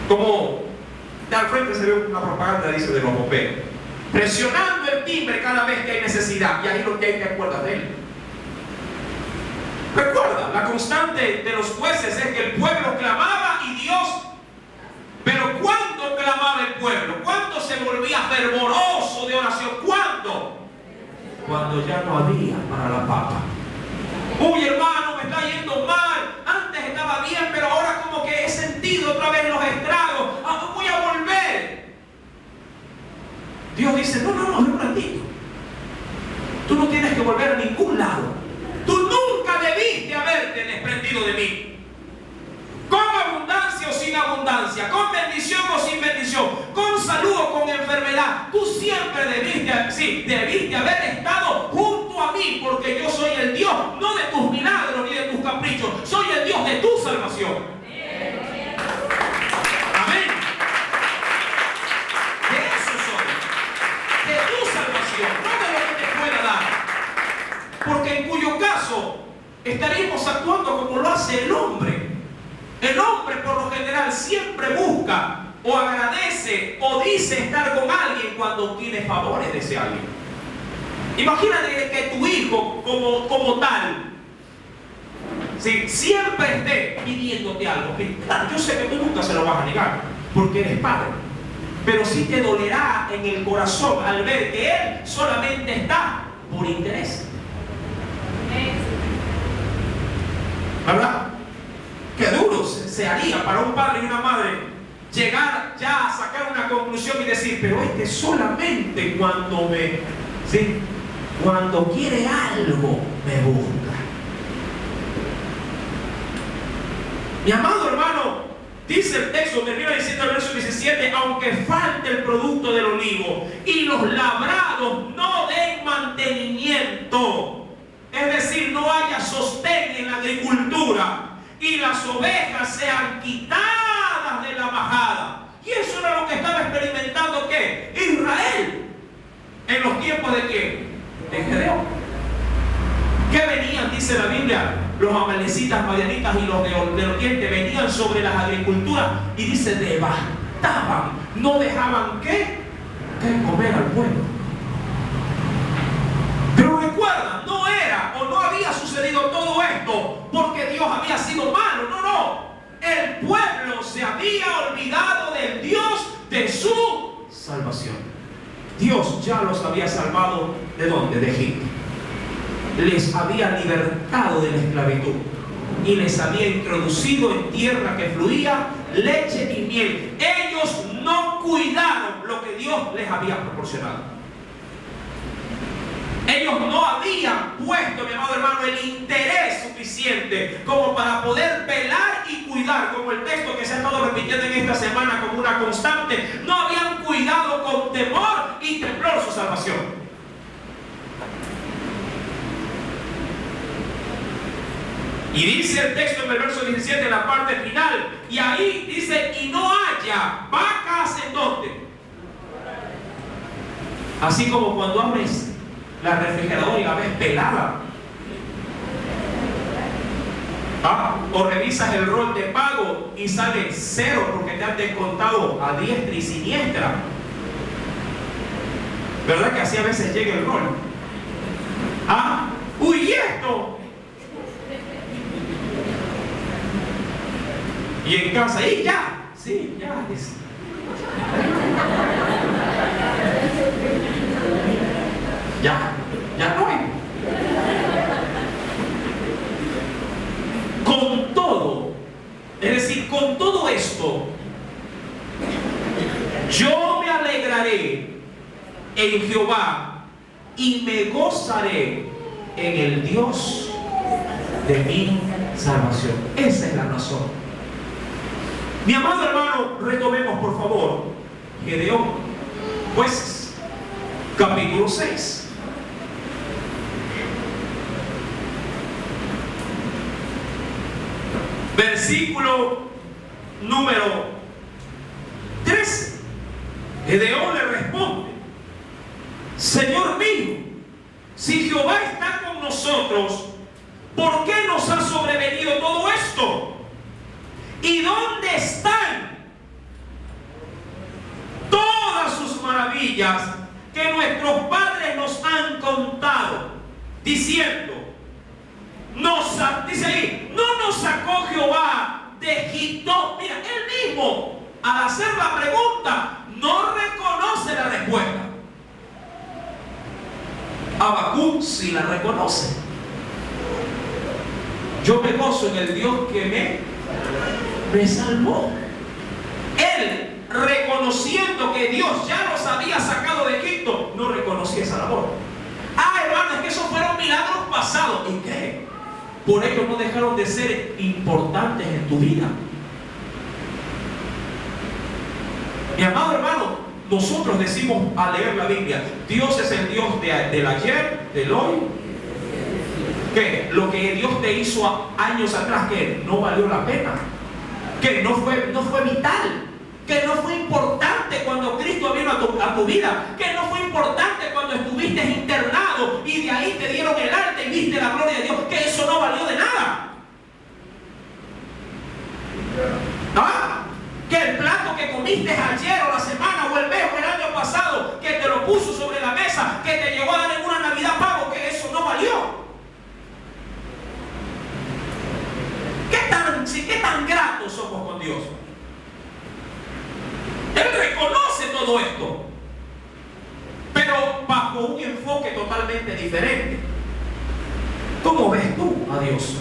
Como de al frente se ve una propaganda, dice, de los bomberos, presionando el timbre cada vez que hay necesidad, y ahí lo que hay te acuerdas de él. Recuerda, la constante de los jueces es que el pueblo clamaba y Dios. Pero ¿cuándo clamaba el pueblo? ¿Cuándo se volvía fervoroso de oración? ¿Cuándo? Cuando ya no había para la papa. Uy, hermano, me está yendo mal. Antes estaba bien, pero ahora como que he sentido otra vez los estragos. Voy a volver. Dios dice: no, un ratito. Tú no tienes que volver a ningún lado. Tú nunca debiste haberte desprendido de mí. Con abundancia o sin abundancia, con bendición o sin bendición, con salud o con enfermedad, tú siempre debiste haber estado junto a mí, porque yo soy el Dios, no de tus milagros ni de tus caprichos, soy el Dios de tu salvación. Amén. De eso soy, de tu salvación, no de lo que te pueda dar, porque en cuyo caso estaríamos actuando como lo hace el hombre. El hombre por lo general siempre busca o agradece o dice estar con alguien cuando obtiene favores de ese alguien. Imagínate que tu hijo como tal siempre esté pidiéndote algo. Claro, yo sé que tú nunca se lo vas a negar porque eres padre, pero sí te dolerá en el corazón al ver que él solamente está por interés. ¿Verdad? Qué duro se haría para un padre y una madre llegar ya a sacar una conclusión y decir: pero solamente cuando cuando quiere algo me busca. Mi amado hermano, dice el texto, termina diciendo el verso 17: aunque falte el producto del olivo y los labrados no den mantenimiento, es decir, no haya sostén en la agricultura, y las ovejas sean quitadas de la majada. Y eso era lo que estaba experimentando ¿qué? Israel en los tiempos de ¿quién? De Gedeón. ¿Qué venían? Dice la Biblia, los amalecitas, madianitas y los de Oriente venían sobre las agriculturas y dice: devastaban, no dejaban ¿qué? Que comer al pueblo. Pero recuerda, no era o no había sucedido todo esto porque Dios había sido malo. No. El pueblo se había olvidado del Dios de su salvación. Dios ya los había salvado. ¿De dónde? De Egipto. Les había libertado de la esclavitud y les había introducido en tierra que fluía leche y miel. Ellos no cuidaron lo que Dios les había proporcionado. Ellos no habían puesto, mi amado hermano, el interés suficiente como para poder velar y cuidar, como el texto que se ha estado repitiendo en esta semana como una constante. No habían cuidado con temor y temblor su salvación. Y dice el texto en el verso 17, en la parte final, y ahí dice: y no haya vacas en donde. Así como cuando abres la refrigeradora y la ves pelada, o revisas el rol de pago y sale cero porque te han descontado a diestra y siniestra. ¿Verdad que así a veces llega el rol? ¡Uy, esto! Y en casa, ¡y ya! Sí, ya. Ya no hay. Con todo, es decir, con Jehová y me gozaré en el Dios de mi salvación. Esa es la razón. Mi amado hermano, retomemos por favor Gedeón, Jueces, capítulo 6. Versículo número 13. Gedeón le responde: Señor mío, si Jehová está con nosotros, ¿por qué nos ha sobrevenido todo esto? ¿Y dónde están todas sus maravillas que nuestros padres nos han contado? Diciendo, dice ahí, no nos sacó Jehová de Egipto. Mira, él mismo, al hacer la pregunta, no reconoce la respuesta. Habacuc sí la reconoce. Yo me gozo en el Dios que me salvó. Él, reconociendo que Dios ya los había sacado de Egipto, no reconocía esa labor. Hermanos, es que esos fueron milagros pasados. ¿Y qué? Por ello no dejaron de ser importantes en tu vida. Mi amado hermano, nosotros decimos al leer la Biblia, Dios es el Dios del ayer, del hoy. ¿Qué? Lo que Dios te hizo años atrás, que no valió la pena, que no fue vital, que no fue importante cuando Cristo vino a tu vida, que no fue importante cuando estuviste internado y de ahí te dieron el alta y viste la gloria de Dios, que eso no valió de nada. Que el plato que comiste ayer o la semana o el mes o el año pasado, que te lo puso sobre la mesa, que te llegó a dar en una Navidad pago, que eso no valió. ¿Qué tan gratos somos con Dios? Él reconoce todo esto, pero bajo un enfoque totalmente diferente. ¿Cómo ves tú a Dios?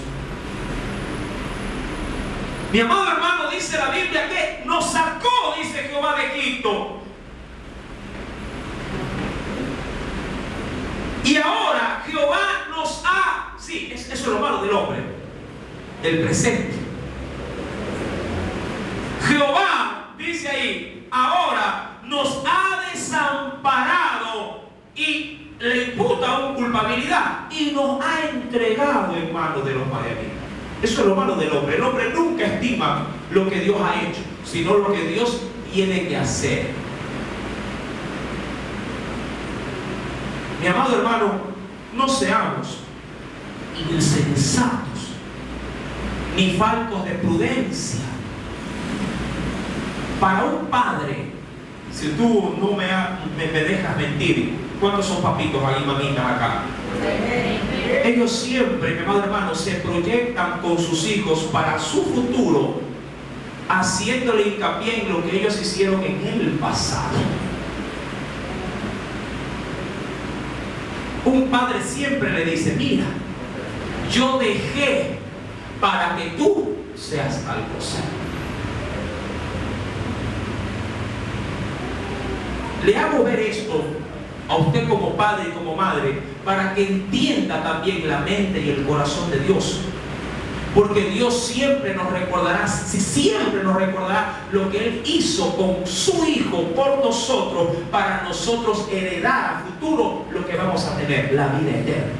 Mi amado hermano, dice la Biblia que nos sacó, dice Jehová, de Egipto. Y ahora Jehová nos ha... Sí, eso es lo malo del hombre, el presente. Jehová, dice ahí, ahora nos ha desamparado y le imputa una culpabilidad y nos ha entregado en manos de los madianitas. Eso es lo malo del hombre. El hombre nunca estima lo que Dios ha hecho, sino lo que Dios tiene que hacer. Mi amado hermano, no seamos insensatos ni faltos de prudencia. Para un padre, si tú no me dejas mentir, ¿cuántos son papitos ahí, mamitas acá? Ellos siempre, mi amado hermano, se proyectan con sus hijos para su futuro, haciéndole hincapié en lo que ellos hicieron en el pasado. Un padre siempre le dice, mira, yo dejé para que tú seas tal cosa. Le hago ver esto a usted como padre y como madre para que entienda también la mente y el corazón de Dios. Porque Dios siempre nos recordará lo que Él hizo con su Hijo por nosotros, para nosotros heredar a futuro lo que vamos a tener, la vida eterna.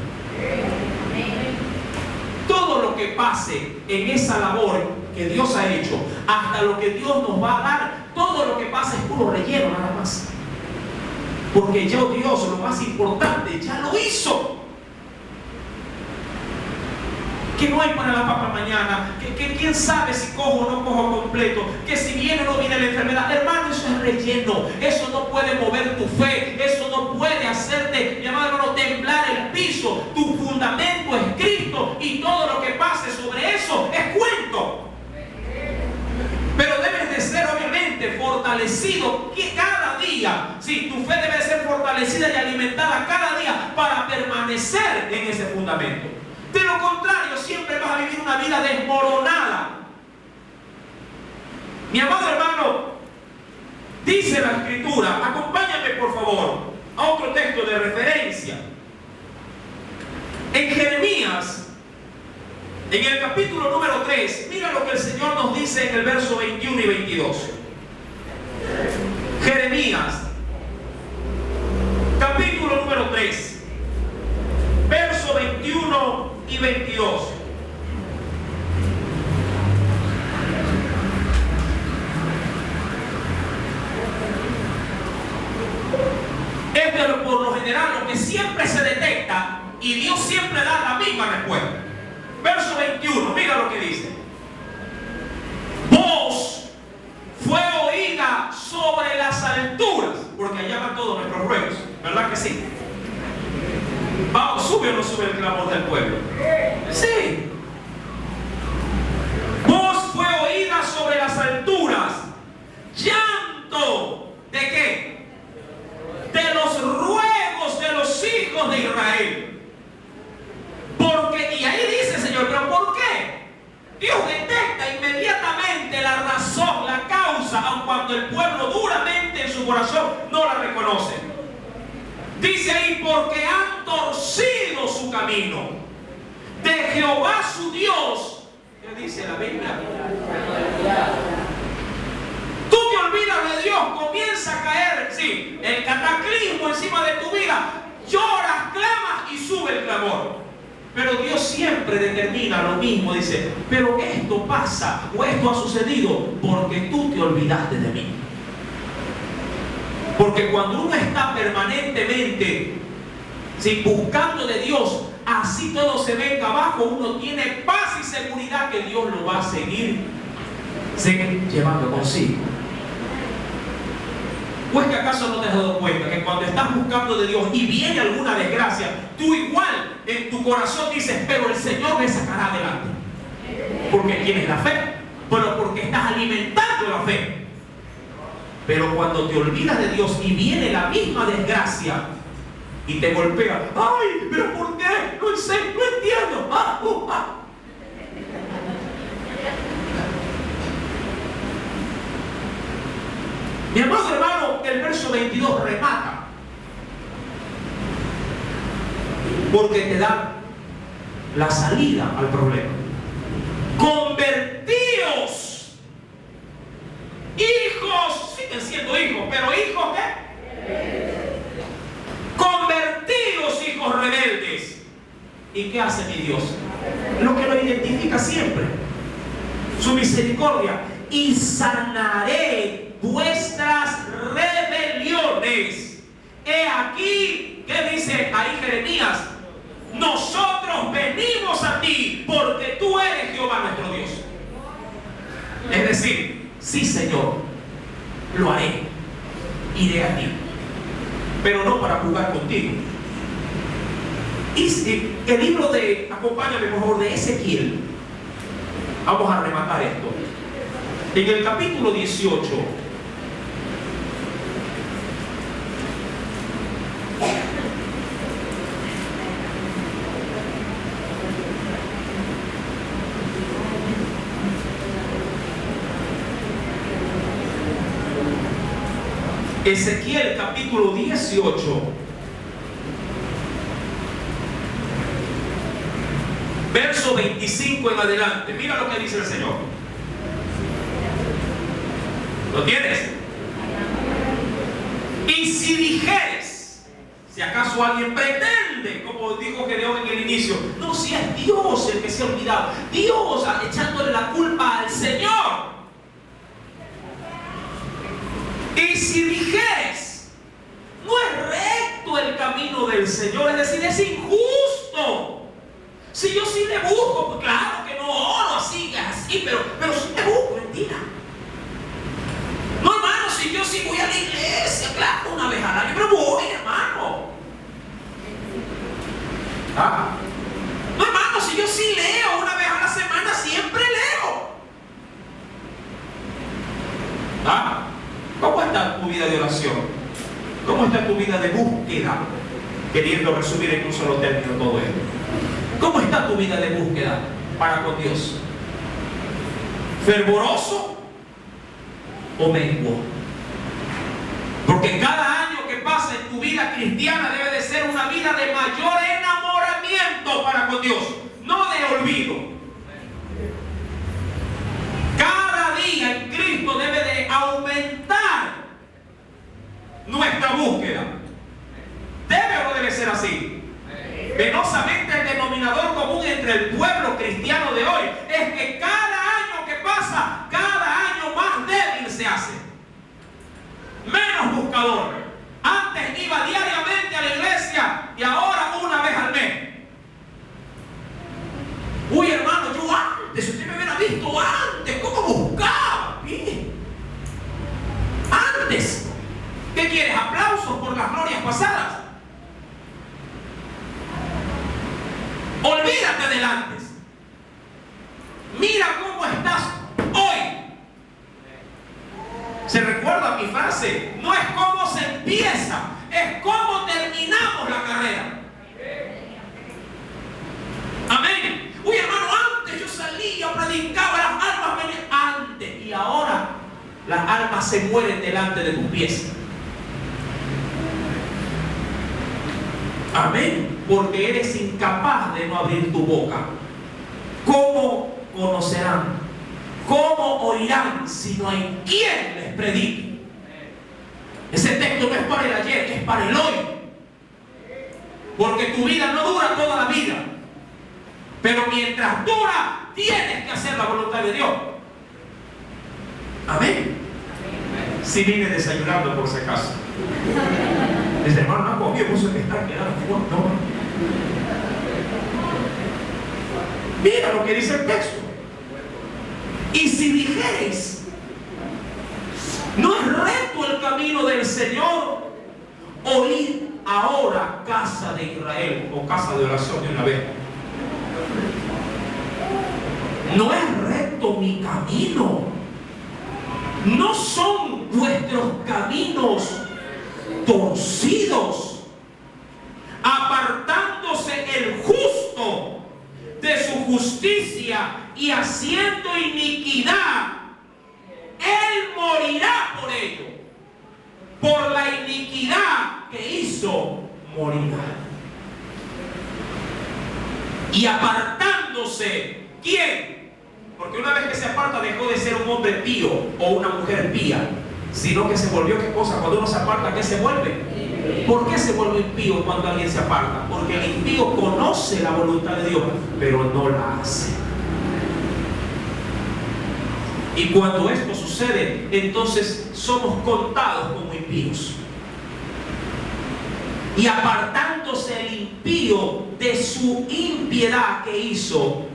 Todo lo que pase en esa labor que Dios ha hecho, hasta lo que Dios nos va a dar, todo lo que pasa es puro relleno nada más. Porque ya Dios, lo más importante, ya lo hizo. Que no hay para la papa mañana, que quién sabe si cojo o no cojo completo, que si viene o no viene la enfermedad. Hermano, eso es relleno. Eso no puede mover tu fe, eso no puede hacerte, mi amado hermano, temblar el piso. Tu fundamento es Cristo y todo lo que pase sobre eso es cuento. Pero debes de ser obviamente fortalecido que cada día. Sí, tu fe debe ser fortalecida y alimentada cada día para permanecer en ese fundamento. De lo contrario, siempre vas a vivir una vida desmoronada. Mi amado hermano, dice la Escritura, acompáñame por favor a otro texto de referencia. En Jeremías, en el capítulo número 3, mira lo que el Señor nos dice en el verso 21 y 22. Jeremías, capítulo número 3, verso 21 y 22. Por lo general lo que siempre se detecta, y Dios siempre da la misma respuesta. Verso 21, mira lo que dice: voz fue oída sobre las alturas, porque allá van todos nuestros ruegos, ¿verdad que sí? Vamos, ¿sube o no sube el clamor del pueblo? Sí. Voz fue oída sobre las alturas, llanto ¿de qué? De los ruegos de los hijos de Israel. Porque, y ahí dice el Señor, ¿pero por qué? Dios detecta inmediatamente la razón, la causa, aun cuando el pueblo duramente en su corazón no la reconoce. Dice ahí, porque han torcido su camino. De Jehová su Dios, ¿qué dice la Biblia? Tú te olvidas de Dios, comienza a caer, sí, el cataclismo encima de tu vida, lloras, clamas y sube el clamor. Pero Dios siempre determina lo mismo, dice, pero esto pasa o esto ha sucedido porque tú te olvidaste de mí. Porque cuando uno está permanentemente, sí, buscando de Dios, así todo se venga abajo, uno tiene paz y seguridad que Dios lo va a seguir llevando consigo. ¿O es que acaso no te has dado cuenta que cuando estás buscando de Dios y viene alguna desgracia, tú igual en tu corazón dices, pero el Señor me sacará adelante? Porque tienes la fe, pero porque estás alimentando la fe. Pero cuando te olvidas de Dios y viene la misma desgracia y te golpea, ¡ay! ¿Pero por qué? No sé, no entiendo. Mi amado hermano, el verso 22 remata, porque te da la salida al problema. Convertíos, hijos, siguen siendo hijos, pero hijos ¿qué? Convertíos, hijos rebeldes. ¿Y qué hace mi Dios? Lo que lo identifica siempre, su misericordia. Y sanaré vuestras rebeliones. He aquí, ¿qué dice ahí Jeremías? Nosotros venimos a ti porque tú eres Jehová nuestro Dios. Es decir, sí, Señor, lo haré, iré a ti, pero no para jugar contigo. Y el libro de, acompáñame por favor, de Ezequiel, vamos a rematar esto. En el capítulo 18, Ezequiel capítulo 18, verso 25 en adelante, mira lo que dice el Señor. ¿Lo tienes? Y si dijeres, si acaso alguien pretende, como dijo Gedeón en el inicio, no, si es Dios el que se ha olvidado, Dios echándole la culpa al Señor. Y si dijeres, no es recto el camino del Señor, es decir, es injusto. Si yo sí le busco, pues claro que no oro así, pero sí le busco, mentira. No, hermano, si yo sí voy a la iglesia, claro, una vez al año, pero voy, hermano. No, hermano, si yo sí leo una vez a la semana, siempre leo. ¿Cómo está tu vida de oración? ¿Cómo está tu vida de búsqueda? Queriendo resumir en un solo término todo esto. ¿Cómo está tu vida de búsqueda para con Dios? ¿Fervoroso o menguo? Porque cada año que pasa pasa en tu vida cristiana debe de ser una vida de mayor enamoramiento para con Dios, no de olvido. Cada día en Cristo debe de aumentar nuestra búsqueda. ¿Debe o no debe ser así? Penosamente el denominador común entre el pueblo cristiano de hoy es que cada año que pasa, cada año más débil se hace, menos buscador. Antes iba diariamente a la iglesia y ahora una vez al mes. Uy, hermano, yo antes, si usted me hubiera visto antes, ¿cómo buscaba? Mire, antes, ¿qué quieres? ¿Aplausos por las glorias pasadas? Olvídate del antes. Mira cómo estás hoy. ¿Se recuerda mi frase? No es cómo se empieza, es cómo terminamos la carrera. Amén. Uy, hermano, antes yo salía, predicaba, las almas venían antes, y ahora las almas se mueren delante de tus pies. Amén. Porque eres incapaz de no abrir tu boca. ¿Cómo conocerán? ¿Cómo oirán si no hay quien les predique? Ese texto no es para el ayer, es para el hoy. Porque tu vida no dura toda la vida. Pero mientras dura, tienes que hacer la voluntad de Dios. Amén. Si vine desayunando por si acaso. Dice, hermano, no comió, por eso que está quedando. No. Mira lo que dice el texto. Y si dijereis, no es recto el camino del Señor, oíd ahora, casa de Israel, o casa de oración de una vez. No es recto mi camino. No son vuestros caminos torcidos, apartándose el justo de su justicia y haciendo iniquidad, él morirá por ello. Por la iniquidad que hizo, morirá. Y apartándose, ¿quién? Porque una vez que se aparta dejó de ser un hombre pío o una mujer pía, sino que se volvió, ¿qué cosa? Cuando uno se aparta, ¿qué se vuelve? ¿Por qué se vuelve impío cuando alguien se aparta? Porque el impío conoce la voluntad de Dios, pero no la hace. Y cuando esto sucede, entonces somos contados como impíos. Y apartándose el impío de su impiedad que hizo,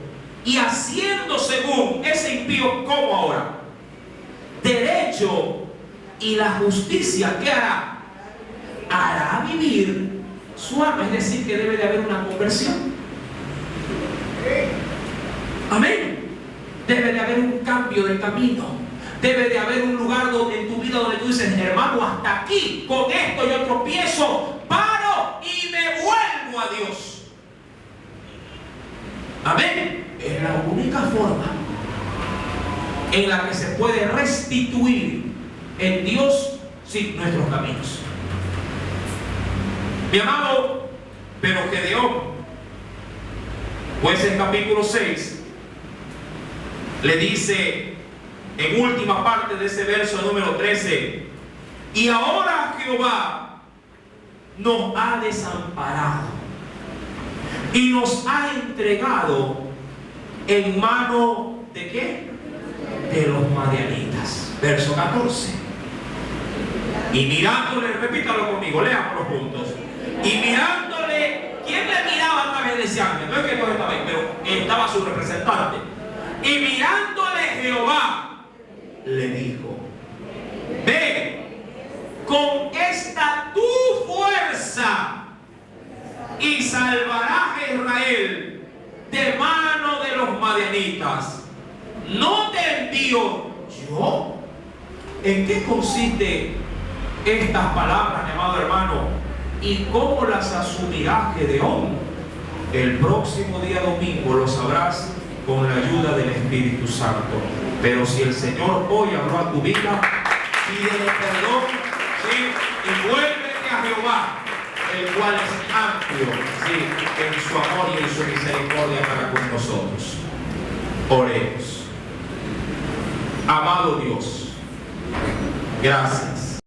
y haciendo según ese impío, ¿cómo ahora? Derecho y la justicia, ¿qué hará? Hará vivir su alma. Es decir, que debe de haber una conversión. Amén. Debe de haber un cambio de camino. Debe de haber un lugar donde, en tu vida, donde tú dices, hermano, hasta aquí, con esto yo tropiezo, paro y me vuelvo a Dios. Amén. Es la única forma en la que se puede restituir en Dios, sí, nuestros caminos. Mi amado, pero Gedeón, pues en capítulo 6 le dice en última parte de ese verso número 13: y ahora Jehová nos ha desamparado y nos ha entregado en mano ¿de qué? De los madianitas. Verso 14. Y mirándole, repítalo conmigo, leámoslo juntos. Y mirándole, ¿quién le miraba a través de ese ángel? No es que Dios estaba ahí, pero estaba su representante. Y mirándole Jehová, le dijo: ve con esta tu fuerza y salvarás a Israel de mano de los madianitas. ¿No te envío yo? ¿En qué consiste estas palabras, mi amado hermano? ¿Y cómo las asumirá Gedeón? El próximo día domingo lo sabrás con la ayuda del Espíritu Santo. Pero si el Señor hoy habló a tu vida, pídele perdón, ¿sí? Y vuélvete a Jehová, el cual es amplio, sí, en su amor y en su misericordia para con nosotros. Oremos. Amado Dios, gracias